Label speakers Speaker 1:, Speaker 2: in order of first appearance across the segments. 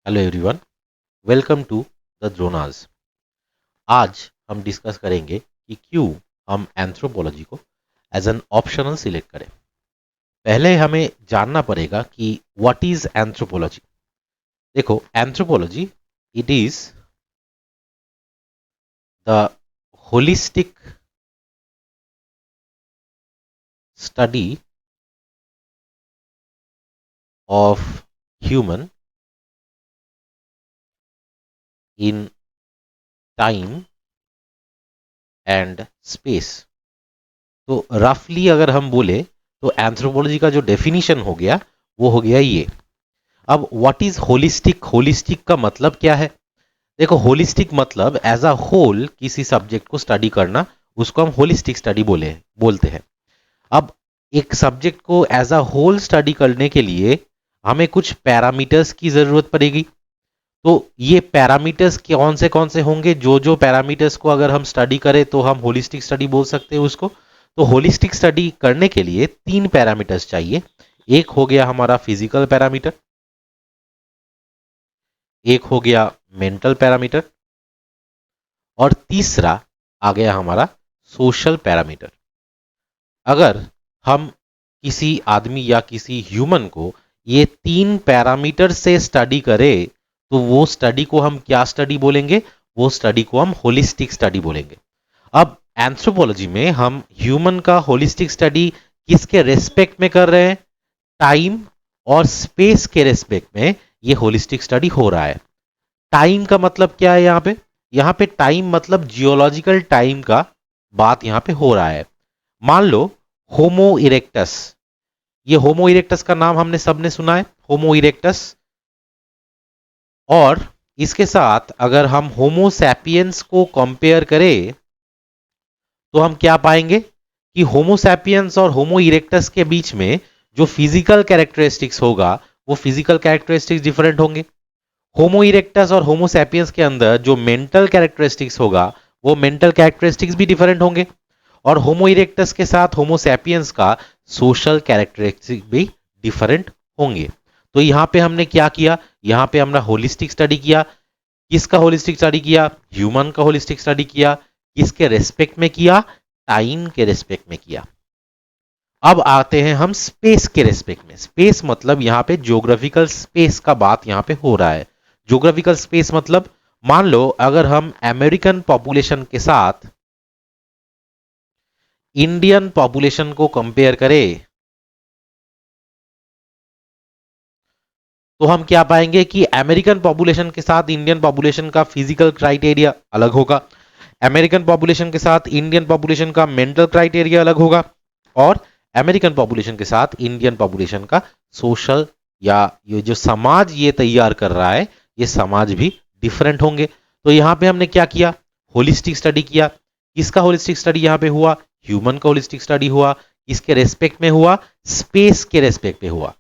Speaker 1: Hello everyone, welcome to the ड्रोनाज। आज हम डिस्कस करेंगे कि क्यों हम एंथ्रोपोलॉजी को एज एन ऑप्शनल सिलेक्ट करें। पहले हमें जानना पड़ेगा कि व्हाट इज एंथ्रोपोलॉजी। देखो, anthropology it is the holistic study of human in time and space. तो रफली अगर हम बोले तो एंथ्रोपोलॉजी का जो डेफिनेशन हो गया वो हो गया ये। अब व्हाट इज होलिस्टिक? होलिस्टिक का मतलब क्या है? देखो, होलिस्टिक मतलब एज अ होल किसी सब्जेक्ट को स्टडी करना, उसको हम होलिस्टिक स्टडी बोलते हैं। अब एक सब्जेक्ट को एज अ होल स्टडी करने के लिए हमें कुछ पैरामीटर्स की जरूरत पड़ेगी। तो ये पैरामीटर्स कौन से होंगे? जो पैरामीटर्स को अगर हम स्टडी करें तो हम होलिस्टिक स्टडी बोल सकते हैं उसको। तो होलिस्टिक स्टडी करने के लिए 3 पैरामीटर्स चाहिए। एक हो गया हमारा फिजिकल पैरामीटर, एक हो गया मेंटल पैरामीटर, और तीसरा आ गया हमारा सोशल पैरामीटर। अगर हम किसी आदमी या किसी ह्यूमन को ये 3 पैरामीटर से स्टडी करें तो वो स्टडी को हम क्या स्टडी बोलेंगे? वो स्टडी को हम होलिस्टिक स्टडी बोलेंगे। अब एंथ्रोपोलॉजी में हम ह्यूमन का होलिस्टिक स्टडी किसके रेस्पेक्ट में कर रहे हैं? टाइम और स्पेस के रेस्पेक्ट में ये होलिस्टिक स्टडी हो रहा है। टाइम का मतलब क्या है? यहाँ पे टाइम मतलब जियोलॉजिकल टाइम का बात यहाँ पे हो रहा है। मान लो होमो इरेक्टस, ये होमो इरेक्टस का नाम हमने सबने सुना है, होमो इरेक्टस। और इसके साथ अगर हम होमो सैपियंस को कंपेयर करें तो हम क्या पाएंगे कि होमो सैपियंस और होमो इरेक्टस के बीच में जो फिजिकल कैरेक्टरिस्टिक्स होगा वो फिजिकल कैरेक्टरिस्टिक्स डिफरेंट होंगे। होमो इरेक्टस और होमो सैपियंस के अंदर जो मेंटल कैरेक्टरिस्टिक्स होगा वो मेंटल कैरेक्टरिस्टिक्स भी डिफरेंट होंगे। और होमो इरेक्टस के साथ होमो सैपियंस का सोशल कैरेक्टरिस्टिक भी डिफरेंट होंगे। तो यहाँ पे हमने क्या किया? यहाँ पे हमने होलिस्टिक स्टडी किया। किसका होलिस्टिक स्टडी किया? ह्यूमन का होलिस्टिक स्टडी किया। किसके रेस्पेक्ट में किया? टाइम के रेस्पेक्ट में किया। अब आते हैं हम स्पेस के रेस्पेक्ट में। स्पेस मतलब यहाँ पे ज्योग्राफिकल स्पेस का बात यहाँ पे हो रहा है। ज्योग्राफिकल स्पेस मतलब मान लो अगर हम अमेरिकन पॉपुलेशन के साथ इंडियन पॉपुलेशन को कंपेयर करें तो हम क्या पाएंगे कि अमेरिकन पॉपुलेशन के साथ इंडियन पॉपुलेशन का फिजिकल क्राइटेरिया अलग होगा, अमेरिकन पॉपुलेशन के साथ इंडियन पॉपुलेशन का मेंटल क्राइटेरिया अलग होगा, और अमेरिकन पॉपुलेशन के साथ इंडियन पॉपुलेशन का सोशल या ये जो समाज ये तैयार कर रहा है ये समाज भी डिफरेंट होंगे। तो यहाँ पे हमने क्या किया? होलिस्टिक स्टडी किया। किसका होलिस्टिक स्टडी यहाँ पे हुआ? ह्यूमन का होलिस्टिक स्टडी हुआ। किसके रेस्पेक्ट में हुआ? स्पेस के रेस्पेक्ट में हुआ।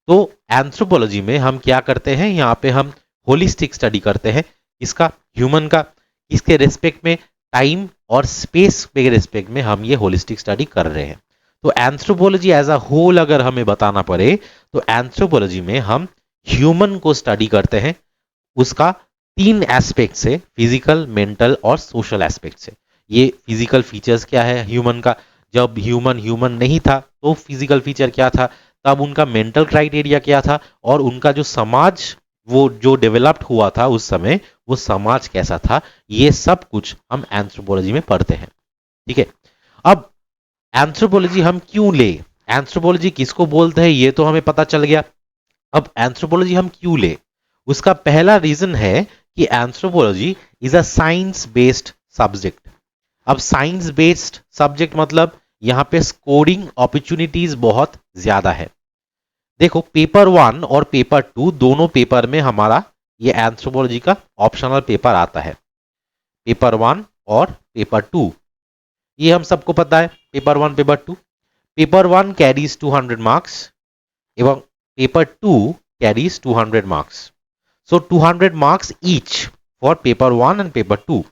Speaker 1: तो एंथ्रोपोलॉजी में हम क्या करते हैं? यहाँ पे हम होलिस्टिक स्टडी करते हैं। इसका ह्यूमन का, इसके रेस्पेक्ट में टाइम और स्पेस के रेस्पेक्ट में हम ये होलिस्टिक स्टडी कर रहे हैं। तो एंथ्रोपोलॉजी एज अ होल अगर हमें बताना पड़े तो एंथ्रोपोलॉजी में हम ह्यूमन को स्टडी करते हैं, उसका 3 एस्पेक्ट से, फिजिकल, मेंटल और सोशल एस्पेक्ट से। ये फिजिकल फीचर्स क्या है ह्यूमन का? जब ह्यूमन ह्यूमन नहीं था तो फिजिकल फीचर क्या था, तब उनका मेंटल क्राइटेरिया क्या था, और उनका जो समाज वो जो डेवलप्ड हुआ था उस समय वो समाज कैसा था, ये सब कुछ हम एंथ्रोपोलॉजी में पढ़ते हैं। ठीक है। अब एंथ्रोपोलॉजी हम क्यों ले? एंथ्रोपोलॉजी किसको बोलते हैं ये तो हमें पता चल गया। अब एंथ्रोपोलॉजी हम क्यों ले? उसका पहला रीजन है कि anthropology is a science based subject. अब साइंस बेस्ड सब्जेक्ट मतलब यहाँ पे स्कोरिंग अपॉर्चुनिटीज बहुत ज्यादा है। देखो, पेपर 1 और पेपर 2 दोनों पेपर में हमारा ये एंथ्रोपोलॉजी का ऑप्शनल पेपर आता है। पेपर 1 और पेपर 2 ये हम सबको पता है। Paper 1 paper 2, paper 1 carries 200 marks एवं paper 2 carries 200 marks. So 200 marks each for paper 1 and paper 2।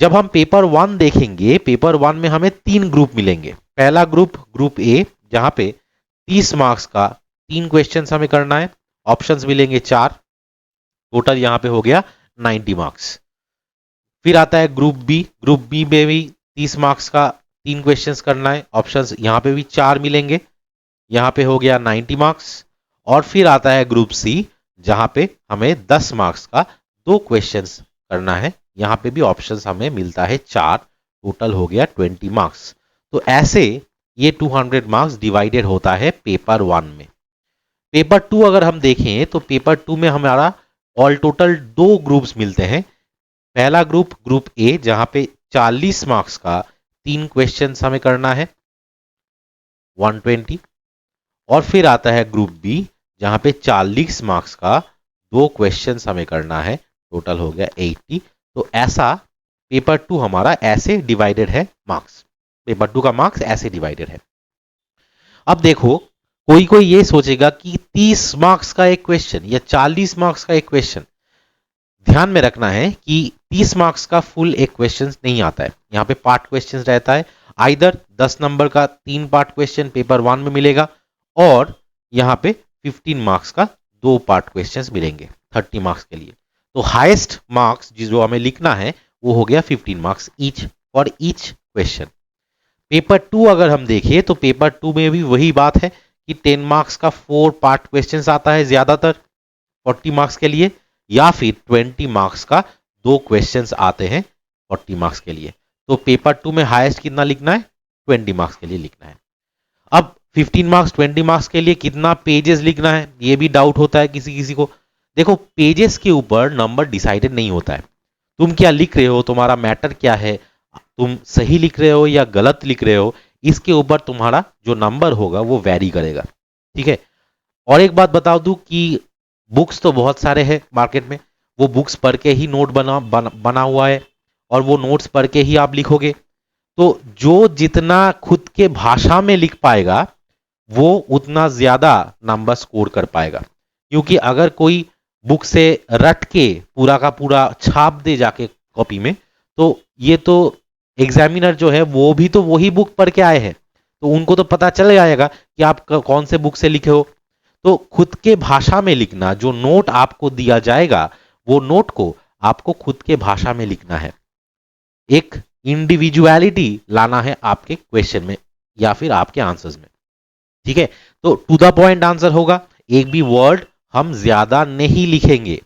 Speaker 1: जब हम पेपर 1 देखेंगे, पेपर 1 में हमें 3 ग्रुप मिलेंगे। पहला ग्रुप ए, जहां पे 30 मार्क्स का 3 क्वेश्चंस हमें करना है, ऑप्शंस मिलेंगे 4। टोटल यहां पे हो गया 90 मार्क्स। फिर आता है ग्रुप बी। ग्रुप बी में भी 30 मार्क्स का 3 क्वेश्चंस करना है। ऑप्शंस यहां पे भी 4 मिलेंगे, यहां पे हो गया 90 मार्क्स। और फिर आता है ग्रुप सी, जहां पे हमें 10 मार्क्स का 2 क्वेश्चंस करना है। यहां पे भी ऑप्शंस हमें मिलता है 4, टोटल हो गया 20 मार्क्स। तो ऐसे ये 200 मार्क्स डिवाइडेड होता है पेपर 1 में। पेपर 2 अगर हम देखें तो पेपर 2 में हमारा ऑल टोटल 2 ग्रुप्स मिलते हैं। पहला ग्रुप ग्रुप ए, जहां पे 40 मार्क्स का 3 क्वेश्चंस हमें करना है, 120। और फिर आता है ग्रुप बी, जहां पे 40 मार्क्स का 2 क्वेश्चंस हमें करना है, टोटल हो गया 80। तो ऐसा पेपर 2 हमारा ऐसे डिवाइडेड है मार्क्स। पेपर 2 का मार्क्स ऐसे डिवाइडेड है। अब देखो, कोई कोई ये सोचेगा कि 30 मार्क्स का एक क्वेश्चन या 40 मार्क्स का एक क्वेश्चन, ध्यान में रखना है कि 30 मार्क्स का फुल एक क्वेश्चन नहीं आता है। यहाँ पे पार्ट क्वेश्चन रहता है। आइदर 10 नंबर का 3 पार्ट क्वेश्चन पेपर 1 में मिलेगा, और यहाँ पे 15 मार्क्स का 2 पार्ट क्वेश्चंस मिलेंगे 30 मार्क्स के लिए। तो हाईएस्ट मार्क्स जो हमें लिखना है वो हो गया 15 marks each for each question. Paper 2 अगर हम देखें तो पेपर 2 में भी वही बात है कि 10 मार्क्स का 4 पार्ट क्वेश्चन आता है ज्यादातर 40 मार्क्स के लिए, या फिर 20 मार्क्स का 2 क्वेश्चंस आते हैं 40 मार्क्स के लिए। तो पेपर 2 में हाईएस्ट कितना लिखना है, 20 मार्क्स के लिए लिखना है। अब 15 मार्क्स 20 मार्क्स के लिए कितना पेजेस लिखना है, ये भी डाउट होता है किसी किसी को। देखो, पेजेस के ऊपर नंबर डिसाइडेड नहीं होता है। तुम क्या लिख रहे हो, तुम्हारा मैटर क्या है, तुम सही लिख रहे हो या गलत लिख रहे हो, इसके ऊपर तुम्हारा जो नंबर होगा वो वैरी करेगा। ठीक है। और एक बात बता दूं कि बुक्स तो बहुत सारे हैं मार्केट में, वो बुक्स पढ़ के ही नोट बना हुआ है, और वो नोट्स पढ़ के ही आप लिखोगे। तो जो जितना खुद के भाषा में लिख पाएगा वो उतना ज्यादा नंबर स्कोर कर पाएगा। क्योंकि अगर कोई बुक से रट के पूरा का पूरा छाप दे जाके कॉपी में, तो ये तो एग्जामिनर जो है वो भी तो वही बुक पढ़ के आए हैं, तो उनको तो पता चल जाएगा कि आप कौन से बुक से लिखे हो। तो खुद के भाषा में लिखना, जो नोट आपको दिया जाएगा वो नोट को आपको खुद के भाषा में लिखना है। एक इंडिविजुअलिटी लाना है आपके क्वेश्चन में या फिर आपके आंसर्स में। ठीक है। तो टू द पॉइंट आंसर होगा, एक भी वर्ड हम ज्यादा नहीं लिखेंगे।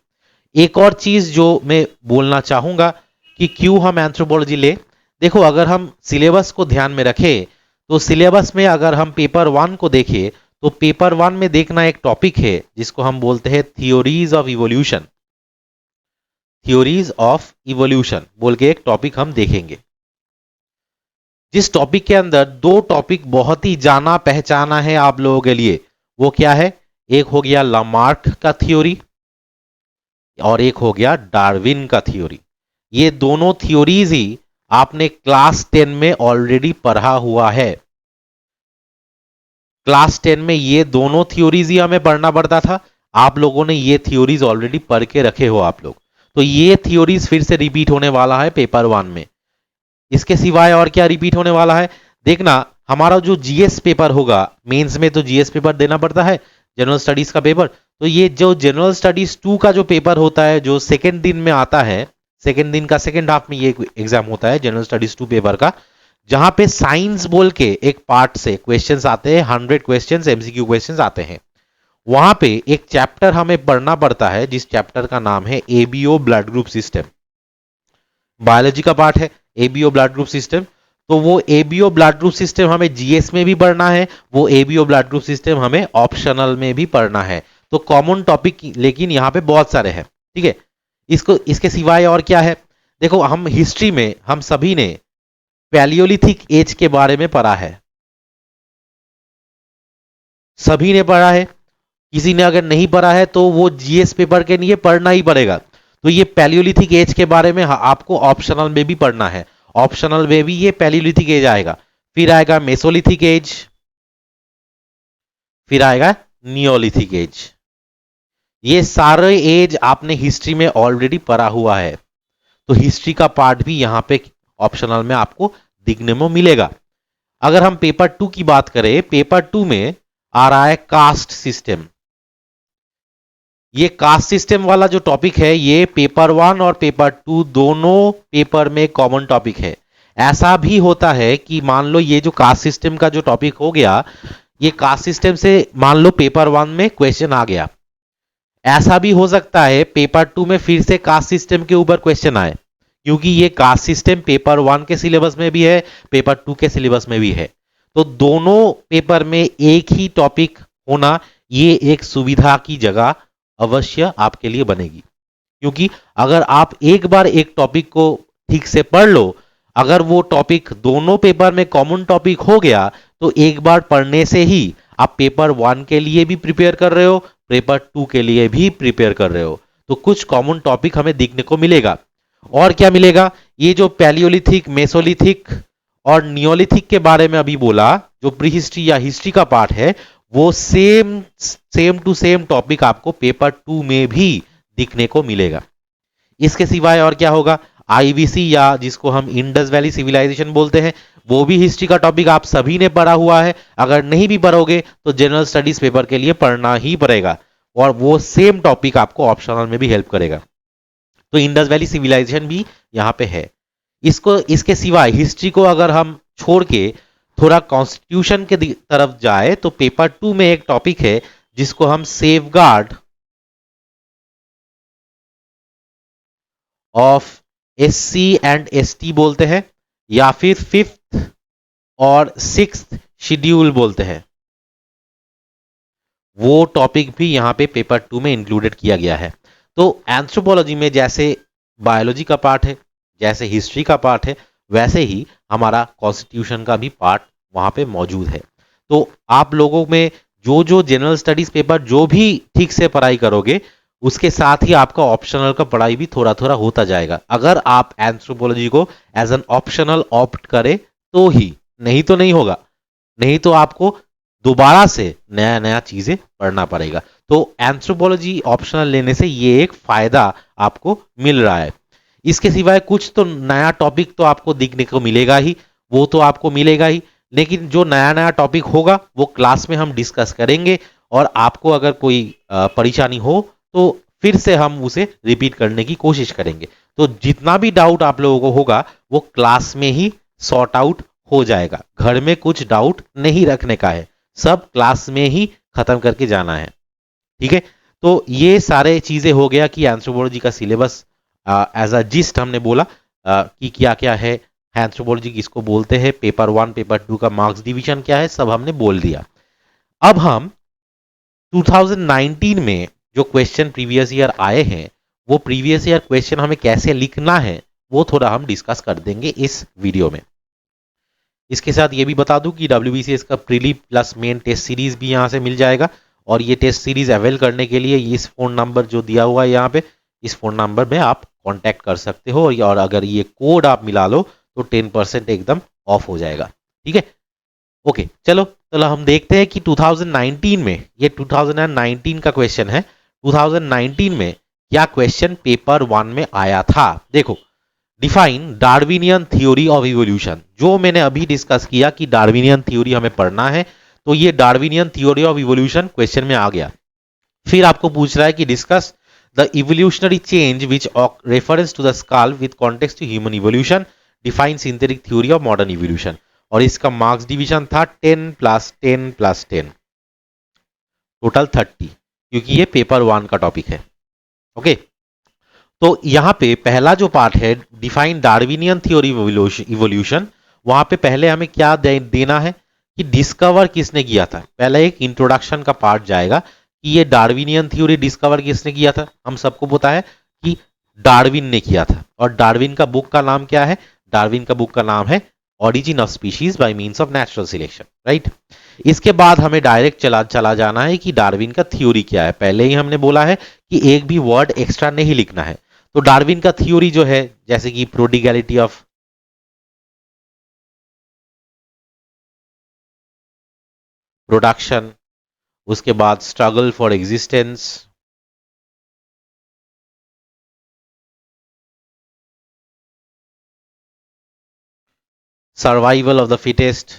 Speaker 1: एक और चीज जो मैं बोलना चाहूंगा कि क्यों हम एंथ्रोपोलॉजी ले। देखो, अगर हम सिलेबस को ध्यान में रखें तो सिलेबस में अगर हम पेपर 1 को देखें तो पेपर 1 में देखना एक टॉपिक है जिसको हम बोलते हैं theories of evolution. Theories of evolution बोल के एक टॉपिक हम देखेंगे, जिस टॉपिक के अंदर 2 टॉपिक बहुत ही जाना पहचाना है आप लोगों के लिए। वो क्या है, एक हो गया लामार्क का थ्योरी और एक हो गया डार्विन का थ्योरी। ये दोनों थ्योरीज ही आपने क्लास 10 में ऑलरेडी पढ़ा हुआ है। क्लास 10 में ये दोनों थ्योरीज ही हमें पढ़ना पड़ता था। आप लोगों ने ये थ्योरीज ऑलरेडी पढ़ के रखे हो आप लोग, तो ये थ्योरीज फिर से रिपीट होने वाला है पेपर 1 में। इसके सिवाय और क्या रिपीट होने वाला है, देखना, हमारा जो जीएस पेपर होगा, मेंस में तो जीएस पेपर देना पड़ता है, जनरल स्टडीज का पेपर। तो ये जो जनरल स्टडीज 2 का जो पेपर होता है, जो सेकेंड दिन में आता है, सेकेंड दिन का सेकेंड हाफ में ये एग्जाम होता है जनरल स्टडीज 2 पेपर का, जहां पे साइंस बोल के एक पार्ट से क्वेश्चंस आते हैं, 100 क्वेश्चंस एमसीक्यू क्वेश्चंस आते हैं। वहां पे एक चैप्टर हमें पढ़ना पड़ता है जिस चैप्टर का नाम है ABO blood group system. Biology का पार्ट है एबीओ ब्लड ग्रुप सिस्टम। तो वो एबीओ ब्लड ग्रुप सिस्टम हमें जीएस में भी पढ़ना है, वो एबीओ ब्लड ग्रुप सिस्टम हमें ऑप्शनल में भी पढ़ना है। तो कॉमन टॉपिक लेकिन यहाँ पे बहुत सारे हैं। ठीक है। इसके सिवाय और क्या है, देखो, हम हिस्ट्री में हम सभी ने पैलियोलिथिक एज के बारे में पढ़ा है, सभी ने पढ़ा है। किसी ने अगर नहीं पढ़ा है तो वो जीएस पेपर के लिए पढ़ना ही पड़ेगा। तो ये पैलियोलिथिक एज के बारे में आपको ऑप्शनल में भी पढ़ना है। ऑप्शनल में भी ये पैलियोलिथिक एज आएगा, फिर आएगा मेसोलिथिक एज, फिर आएगा नियोलिथिक एज। ये सारे एज आपने हिस्ट्री में ऑलरेडी पढ़ा हुआ है, तो हिस्ट्री का पार्ट भी यहां पे ऑप्शनल में आपको दिखने में मिलेगा। अगर हम पेपर 2 की बात करें, पेपर 2 में आ रहा है कास्ट सिस्टम। ये कास्ट सिस्टम वाला जो टॉपिक है ये पेपर 1 और पेपर 2 दोनों पेपर में कॉमन टॉपिक है। ऐसा भी होता है कि मान लो ये जो कास्ट सिस्टम का जो टॉपिक हो गया, ये कास्ट सिस्टम से मान लो पेपर 1 में क्वेश्चन आ गया, ऐसा भी हो सकता है पेपर 2 में फिर से कास्ट सिस्टम के ऊपर क्वेश्चन आए, क्योंकि ये कास्ट सिस्टम पेपर 1 के सिलेबस में भी है, पेपर 2 के सिलेबस में भी है। तो दोनों पेपर में एक ही टॉपिक होना ये एक सुविधा की जगह अवश्य आपके लिए बनेगी, क्योंकि अगर आप एक बार एक टॉपिक को ठीक से पढ़ लो, अगर वो टॉपिक दोनों पेपर में कॉमन टॉपिक हो गया तो एक बार पढ़ने से ही आप पेपर 1 के लिए भी प्रिपेयर कर रहे हो, पेपर 2 के लिए भी प्रिपेयर कर रहे हो, तो कुछ कॉमन टॉपिक हमें देखने को मिलेगा। और क्या मिलेगा, ये जो पैलियोलिथिक, मेसोलिथिक और नियोलिथिक के बारे में अभी बोला, जो प्री हिस्ट्री या हिस्ट्री का पार्ट है, वो सेम टू सेम टॉपिक आपको पेपर 2 में भी दिखने को मिलेगा। इसके सिवाय और क्या होगा, आईवीसी या जिसको हम इंडस वैली सिविलाइजेशन बोलते हैं, वो भी हिस्ट्री का टॉपिक आप सभी ने पढ़ा हुआ है। अगर नहीं भी पढ़ोगे तो जनरल स्टडीज पेपर के लिए पढ़ना ही पड़ेगा, और वो सेम टॉपिक आपको ऑप्शनल में भी हेल्प करेगा। तो इंडस वैली सिविलाइजेशन भी यहाँ पे है। इसके सिवाय हिस्ट्री को अगर हम छोड़ के थोड़ा कॉन्स्टिट्यूशन के तरफ जाए तो पेपर 2 में एक टॉपिक है जिसको हम safeguard of SC and ST बोलते हैं, या फिर 5th और 6th शेड्यूल बोलते हैं। वो टॉपिक भी यहाँ पे पेपर 2 में इंक्लूडेड किया गया है। तो एंथ्रोपोलॉजी में जैसे बायोलॉजी का पार्ट है, जैसे हिस्ट्री का पार्ट है, वैसे ही हमारा कॉन्स्टिट्यूशन का भी पार्ट वहाँ पे मौजूद है। तो आप लोगों में जो जो जनरल स्टडीज पेपर जो भी ठीक से पढ़ाई करोगे, उसके साथ ही आपका ऑप्शनल का पढ़ाई भी थोड़ा थोड़ा होता जाएगा, अगर आप एंथ्रोपोलॉजी को एज एन ऑप्शनल ऑप्ट करें तो ही, नहीं तो नहीं होगा, नहीं तो आपको दोबारा से नया नया चीजें पढ़ना पड़ेगा। तो एंथ्रोपोलॉजी ऑप्शनल लेने से ये एक फायदा आपको मिल रहा है। इसके सिवाय कुछ तो नया टॉपिक तो आपको दिखने को मिलेगा ही, वो तो आपको मिलेगा ही, लेकिन जो नया नया टॉपिक होगा वो क्लास में हम डिस्कस करेंगे, और आपको अगर कोई परेशानी हो तो फिर से हम उसे रिपीट करने की कोशिश करेंगे। तो जितना भी डाउट आप लोगों को होगा वो क्लास में ही सॉर्ट आउट हो जाएगा, घर में कुछ डाउट नहीं रखने का है, सब क्लास में ही खत्म करके जाना है। ठीक है, तो ये सारे चीजें हो गया कि एंथ्रोपोलॉजी का सिलेबस एज अ जिस्ट हमने बोला कि क्या क्या है, एंथ्रोपोलॉजी किसको बोलते हैं, पेपर 1 पेपर 2 का मार्क्स डिवीजन क्या है, सब हमने बोल दिया। अब हम 2019 में जो क्वेश्चन प्रीवियस ईयर आए हैं, वो प्रीवियस ईयर क्वेश्चन हमें कैसे लिखना है वो थोड़ा हम डिस्कस कर देंगे इस वीडियो में। इसके साथ ये भी बता दूं कि WBCS का प्रीली प्लस मेन टेस्ट सीरीज भी यहाँ से मिल जाएगा, और ये टेस्ट सीरीज अवेल करने के लिए इस फोन नंबर जो दिया हुआ है यहाँ पे, इस फोन नंबर में आप कांटेक्ट कर सकते हो, और अगर ये कोड आप मिला लो तो 10% एकदम ऑफ हो जाएगा। ठीक है, ओके, चलो हम देखते हैं कि 2019 में, ये 2019 का क्वेश्चन है, 2019 में क्या क्वेश्चन पेपर 1 में आया था। देखो, define Darwinian theory of evolution, जो मैंने अभी डिस्कस किया कि डार्विनियन थ्योरी हमें पढ़ना है, तो ये Darwinian theory of evolution question में आ गया। फिर आपको पूछ रहा है कि discuss the evolutionary change which reference to the skull with context to human evolution, define synthetic theory of modern evolution, और इसका मार्क्स डिवीजन था 10 + 10 + 10, टोटल 30, क्योंकि ये पेपर 1 का टॉपिक है। ओके, तो यहाँ पे पहला जो पार्ट है डिफाइन डार्विनियन थ्योरी इवोल्यूशन, वहां पे पहले हमें क्या देना है कि डिस्कवर किसने किया था। पहले एक इंट्रोडक्शन का पार्ट जाएगा कि ये डार्विनियन थ्योरी डिस्कवर किसने किया था। हम सबको पता है कि डार्विन ने किया था, और डार्विन का बुक का नाम क्या है, डार्विन का बुक का नाम है origin of species by means of natural selection, right. इसके बाद हमें डायरेक्ट चला जाना है कि डार्विन का थ्योरी क्या है। पहले ही हमने बोला है कि एक भी वर्ड एक्स्ट्रा नहीं लिखना है। तो डार्विन का थ्योरी जो है, जैसे कि प्रोडिगैलिटी ऑफ प्रोडक्शन, उसके बाद struggle for existence, survival of the fittest,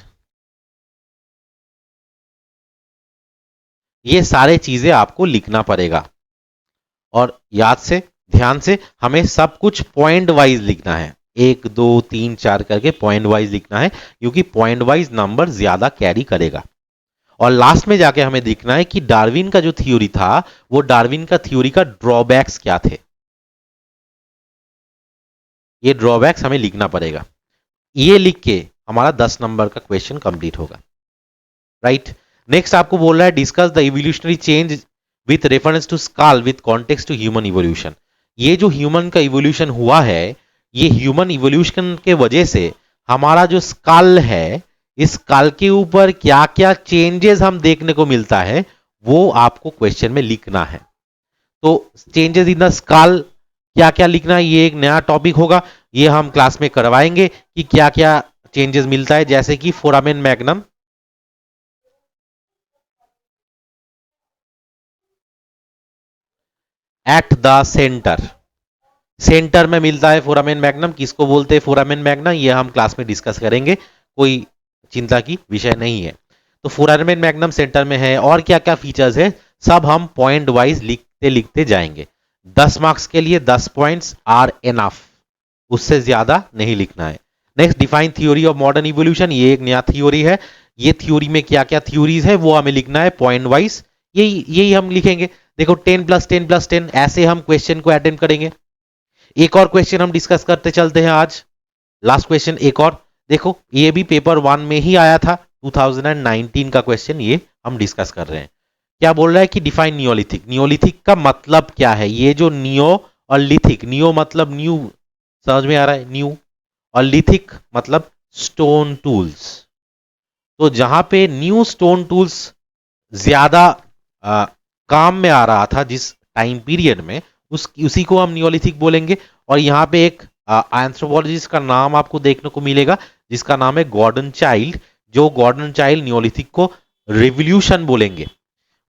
Speaker 1: ये सारे चीजें आपको लिखना पड़ेगा। और याद से ध्यान से हमें सब कुछ पॉइंट वाइज लिखना है, 1 2 3 4 करके पॉइंट वाइज लिखना है, क्योंकि पॉइंट वाइज नंबर ज्यादा कैरी करेगा। और लास्ट में जाके हमें देखना है कि डार्विन का जो थ्योरी था, वो डार्विन का थ्योरी का ड्रॉबैक्स क्या थे, ये ड्रॉबैक्स हमें लिखना पड़ेगा। ये लिख के हमारा 10 नंबर का क्वेश्चन कंप्लीट होगा। राइट। नेक्स्ट आपको बोल रहा है discuss the evolutionary change with reference to skull with context to human evolution. ये जो ह्यूमन का इवोल्यूशन हुआ है, ये ह्यूमन इवोल्यूशन के वजह से हमारा जो स्काल है, इस स्काल के ऊपर क्या क्या चेंजेस हम देखने को मिलता है, वो आपको क्वेश्चन में लिखना है। तो चेंजेस इन द स्काल क्या क्या लिखना है, ये एक नया टॉपिक होगा, ये हम क्लास में करवाएंगे कि क्या क्या चेंजेस मिलता है। जैसे कि foramen magnum at the centre, centre में मिलता है फोरामेन मैग्नम। किसको बोलते हैं फोरामेन मैग्नम, ये हम क्लास में डिस्कस करेंगे, कोई चिंता की विषय नहीं है। तो फोरामेन मैग्नम सेंटर में है, और क्या क्या फीचर्स है सब हम पॉइंट वाइज लिखते लिखते जाएंगे। 10 मार्क्स के लिए 10 पॉइंट्स आर एनफ, उससे ज्यादा नहीं लिखना है। Next define theory of modern evolution, ये एक नया थ्योरी है। ये थ्योरी में क्या क्या थ्योरीज है वो हमें लिखना है पॉइंट वाइज, यही हम लिखेंगे। देखो 10 + 10 + 10 ऐसे हम क्वेश्चन को अटेम्प्ट करेंगे। एक और क्वेश्चन हम डिस्कस करते चलते हैं आज, लास्ट क्वेश्चन एक और। देखो ये भी पेपर 1 में ही आया था, 2019 का क्वेश्चन ये हम डिस्कस कर रहे हैं। क्या बोल रहा है कि डिफाइन नियोलिथिक, नियोलिथिक का मतलब क्या है। ये जो नियो और लिथिक, नियो मतलब न्यू, समझ में आ रहा है न्यू, और लिथिक मतलब स्टोन टूल्स। तो जहां पे न्यू स्टोन टूल्स ज्यादा काम में आ रहा था जिस टाइम पीरियड में, उसी को हम नियोलिथिक बोलेंगे। और यहाँ पे एक एंथ्रोपोलॉजिस्ट का नाम आपको देखने को मिलेगा जिसका नाम है गॉर्डन चाइल्ड, जो गॉर्डन चाइल्ड नियोलिथिक को रिवोल्यूशन बोलेंगे।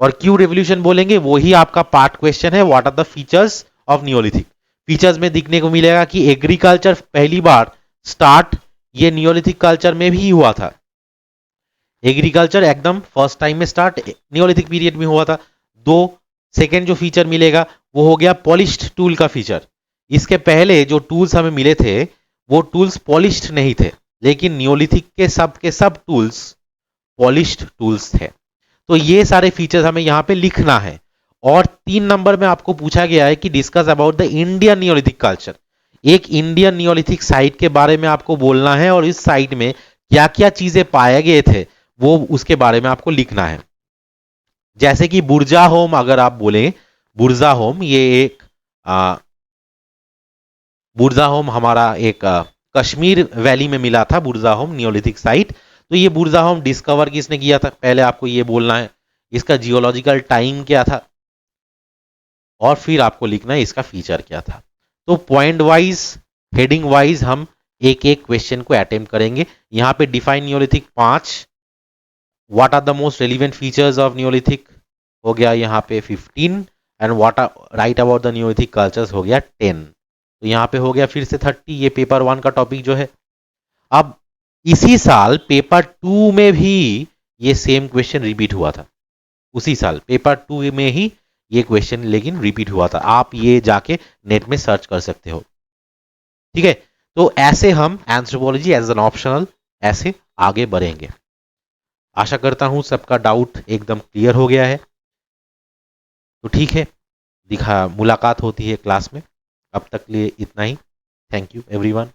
Speaker 1: और क्यों रिवोल्यूशन बोलेंगे, वो ही आपका पार्ट क्वेश्चन है, what are the features of Neolithic. Features में दिखने को मिलेगा कि एग्रीकल्चर पहली बार स्टार्ट ये नियोलिथिक कल्चर में भी हुआ था। एग्रीकल्चर एकदम फर्स्ट टाइम में स्टार्ट नियोलिथिक पीरियड में हुआ था। दो, सेकेंड जो फीचर मिलेगा वो हो गया पॉलिश्ड टूल का फीचर। इसके पहले जो टूल्स हमें मिले थे वो टूल्स पॉलिश्ड नहीं थे, लेकिन नियोलिथिक के सब टूल्स पॉलिश्ड टूल्स थे। तो ये सारे फीचर्स हमें यहाँ पे लिखना है। और 3 नंबर में आपको पूछा गया है कि discuss about the Indian Neolithic culture. एक इंडियन नियोलिथिक साइट के बारे में आपको बोलना है, और इस साइट में क्या क्या चीजें पाए गए थे वो उसके बारे में आपको लिखना है। जैसे कि बुर्जा होम, अगर आप बोले बुर्जा होम, ये एक बुर्जा होम हमारा एक कश्मीर वैली में मिला था, बुर्जा होम नियोलिथिक साइट। तो ये बुर्जा होम डिस्कवर किसने किया था, पहले आपको ये बोलना है। इसका जियोलॉजिकल टाइम क्या था, और फिर आपको लिखना है इसका फीचर क्या था। तो पॉइंट वाइज, हेडिंग वाइज हम एक एक क्वेश्चन को अटेम्प्ट करेंगे। यहाँ पे define Neolithic 5, what are the most relevant features of Neolithic हो गया यहाँ पे 15, and what are write about the Neolithic cultures हो गया 10। तो यहाँ पे हो गया फिर से 30, ये पेपर 1 का टॉपिक जो है। अब इसी साल पेपर 2 में भी ये सेम क्वेश्चन रिपीट हुआ था, उसी साल पेपर 2 में ही ये क्वेश्चन लेकिन रिपीट हुआ था। आप ये जाके नेट में सर्च कर सकते हो, ठीक है। तो ऐसे हम एंथ्रोपोलॉजी एज एन ऑप्शनल ऐसे आगे बढ़ेंगे। आशा करता हूं सबका डाउट एकदम क्लियर हो गया है। तो ठीक है, मुलाकात होती है क्लास में। अब तक लिए इतना ही। Thank you everyone.